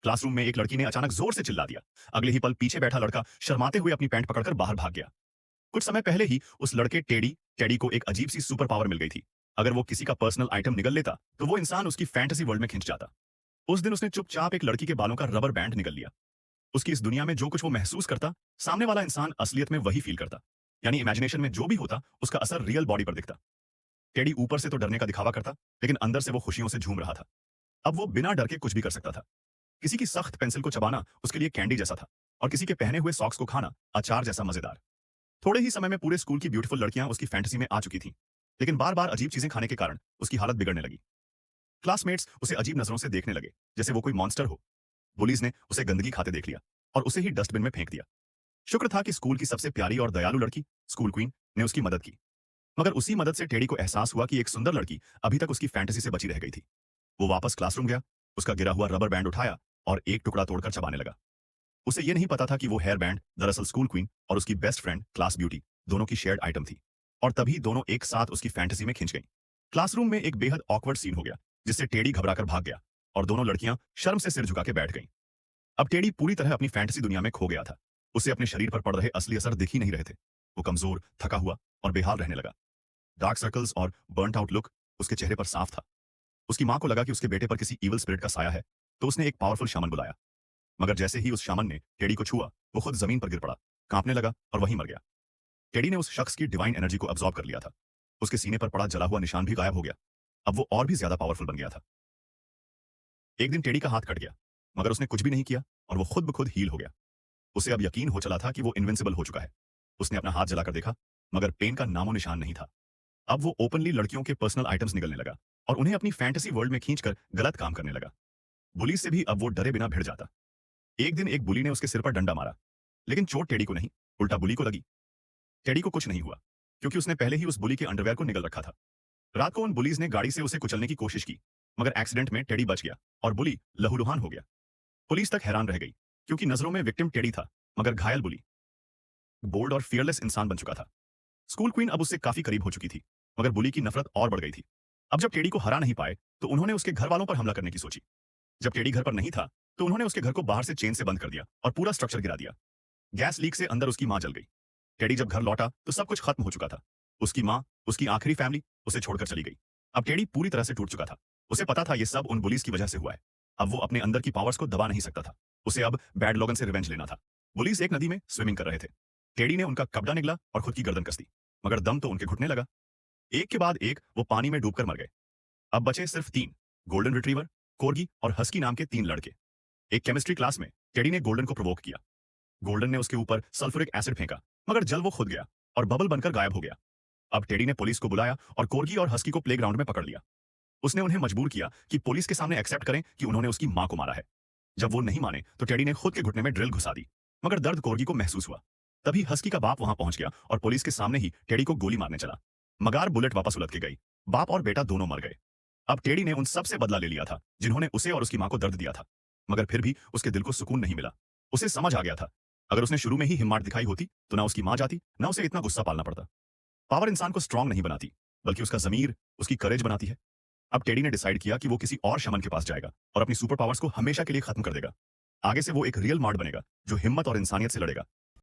Classroom में एक लड़की ने अचानक जोर से चिल्ला दिया। अगले ही पल पीछे बैठा लड़का शर्माते हुए अपनी पैंट पकड़कर बाहर भाग गया। कुछ समय पहले ही उस लड़के टेडी टेडी को एक अजीब सी सुपर पावर मिल गई थी। अगर वो किसी का पर्सनल आइटम निगल लेता तो वो इंसान उसकी फैंटेसी वर्ल्ड में खिंच जाता। उस दिन उसने चुपचाप एक लड़की के बालों का रबर बैंड निगल लिया। उसकी इस दुनिया में जो कुछ वो महसूस करता, सामने वाला इंसान असलियत में वही फील करता। यानी इमेजिनेशन में जो भी होता उसका असर रियल बॉडी पर दिखता। टेडी ऊपर से तो डरने का दिखावा करता, लेकिन अंदर से वो खुशियों से झूम रहा था। अब वो बिना डर के कुछ भी कर सकता था। किसी की सख्त पेंसिल को चबाना उसके लिए कैंडी जैसा था, और किसी के पहने हुए सॉक्स को खाना अचार जैसा मजेदार। थोड़े ही समय में पूरे स्कूल की ब्यूटीफुल लड़कियां उसकी फैंटेसी में आ चुकी थीं, लेकिन बार बार अजीब चीजें खाने के कारण उसकी हालत बिगड़ने लगी। क्लासमेट्स उसे अजीब नजरों से देखने लगे, जैसे वो कोई मॉन्स्टर हो। पुलिस ने उसे गंदगी खाते देख लिया और उसे ही डस्टबिन में फेंक दिया। शुक्र था कि स्कूल की सबसे प्यारी और दयालु लड़की स्कूल क्वीन ने उसकी मदद की। मगर उसी मदद से टेडी को एहसास हुआ कि एक सुंदर लड़की अभी तक उसकी फैंटेसी से बची रह गई थी। वो वापस क्लासरूम गया, उसका गिरा हुआ रबर बैंड उठाया और एक टुकड़ा तोड़कर चबाने लगा। उसे यह नहीं पता था कि वो हेयर बैंड दरअसल स्कूल क्वीन और उसकी बेस्ट फ्रेंड क्लास ब्यूटी दोनों की शेयर्ड आइटम थी, और तभी दोनों एक साथ उसकी फैंटेसी में खिंच गईं। क्लासरूम में एक बेहद ऑकवर्ड सीन हो गया, जिससे टेडी घबराकर भाग गया और दोनों लड़कियां शर्म से सिर झुका के बैठ गईं। अब टेडी पूरी तरह अपनी फैंटेसी दुनिया में खो गया था। उसे अपने शरीर पर पड़ रहे असली असर दिख ही नहीं रहे थे। वो कमजोर, थका हुआ और बेहाल रहने लगा। डार्क सर्कल्स और बर्नट आउट लुक उसके चेहरे पर साफ था। उसकी मां को लगा कि उसके बेटे पर किसी इविल स्पिरिट का साया है, तो उसने एक पावरफुल शामन बुलाया। मगर जैसे ही उस शामन ने टेडी को छुआ, वो खुद जमीन पर गिर पड़ा, कांपने लगा और वहीं मर गया। टेडी ने उस शख्स की डिवाइन एनर्जी को अब्सॉर्ब कर लिया था। उसके सीने पर पड़ा जला हुआ निशान भी गायब हो गया। अब वो और भी ज्यादा पावरफुल बन गया था। एक दिन टेडी का हाथ कट गया, मगर उसने कुछ भी नहीं किया और वो खुद ब खुद हील हो गया। उसे अब यकीन हो चला था कि वो इनविंसिबल हो चुका है। उसने अपना हाथ जलाकर देखा, मगर पेन का नामो निशान नहीं था। अब वो ओपनली लड़कियों के पर्सनल आइटम्स निगलने लगा और उन्हें अपनी फैंटेसी वर्ल्ड में खींचकर गलत काम करने लगा। बुली से भी अब वो डरे बिना भिड़ जाता। एक दिन एक बुली ने उसके सिर पर डंडा मारा, लेकिन चोट टेडी को नहीं, उल्टा बुली को लगी। टेडी को कुछ नहीं हुआ, क्योंकि उसने पहले ही उस बुली के अंडरवेयर को निगल रखा था। रात को उन बुलीज ने गाड़ी से उसे कुचलने की कोशिश की, मगर एक्सीडेंट में टेडी बच गया और बुली लहूलुहान हो गया। पुलिस तक हैरान रह गई, क्योंकि नजरों में विक्टिम टेडी था, मगर घायल बुली बोल्ड और फियरलेस इंसान बन चुका था। स्कूल क्वीन अब उससे काफी करीब हो चुकी थी, मगर बुली की नफरत और बढ़ गई थी। अब जब टेडी को हरा नहीं पाए, तो उन्होंने उसके घर वालों पर हमला करने की सोची। जब टेडी घर पर नहीं था, तो उन्होंने उसके घर को बाहर से चेन से बंद कर दिया और पूरा स्ट्रक्चर गिरा दिया। गैस लीक से अंदर उसकी मां जल गई। टेडी जब घर लौटा तो सब कुछ खत्म हो चुका था। उसकी मां, उसकी आखिरी फैमिली उसे छोड़कर चली गई। अब टेडी पूरी तरह से टूट चुका था। उसे पता था ये सब उन बुलीज की वजह से हुआ है। अब वो अपने अंदर की पावर्स को दबा नहीं सकता था। उसे अब बैड लोगन से रिवेंज लेना था। बुलीज एक नदी में स्विमिंग कर रहे थे। टेडी ने उनका कपड़ा निगला और खुद की गर्दन कस दी, मगर दम तो उनके घुटने लगा। एक के बाद एक वो पानी में डूबकर मर गए। अब बचे सिर्फ तीन, गोल्डन रिट्रीवर, कोर्गी और हस्की नाम के तीन लड़के। एक केमिस्ट्री क्लास में टेडी ने गोल्डन को प्रोवोक किया। गोल्डन ने उसके ऊपर सल्फ्यूरिक एसिड फेंका, मगर जल वो खुद गया और बबल बनकर गायब हो गया। अब टेडी ने पुलिस को बुलाया और कोर्गी और हस्की को प्लेग्राउंड में पकड़ लिया। उसने उन्हें मजबूर किया कि पुलिस के सामने एक्सेप्ट करें कि उन्होंने उसकी मां को मारा है। जब वो नहीं माने, तो टेडी ने खुद के घुटने में ड्रिल घुसा दी, मगर दर्द कोर्गी को महसूस हुआ। तभी हस्की का बाप वहां पहुंच गया और पुलिस के सामने ही टेडी को गोली मारने चला, मगर बुलेट वापस उलट के गई। बाप और बेटा दोनों मर गए। अब टेडी ने उन सब से बदला ले लिया था जिन्होंने उसे और उसकी मां को दर्द दिया था, मगर फिर भी उसके दिल को सुकून नहीं मिला। उसे समझ आ गया था, अगर उसने शुरू में ही हिम्मत दिखाई होती तो ना उसकी मां जाती, ना उसे इतना गुस्सा पालना पड़ता। पावर इंसान को स्ट्रांग नहीं बनाती, बल्कि उसका जमीर, उसकी करेज बनाती है। अब टेडी ने डिसाइड किया कि वो किसी और शमन के पास जाएगा और अपनी सुपर पावर्स को हमेशा के लिए खत्म कर देगा। आगे से वो एक रियल मार्ड बनेगा, जो हिम्मत और इंसानियत से लड़ेगा,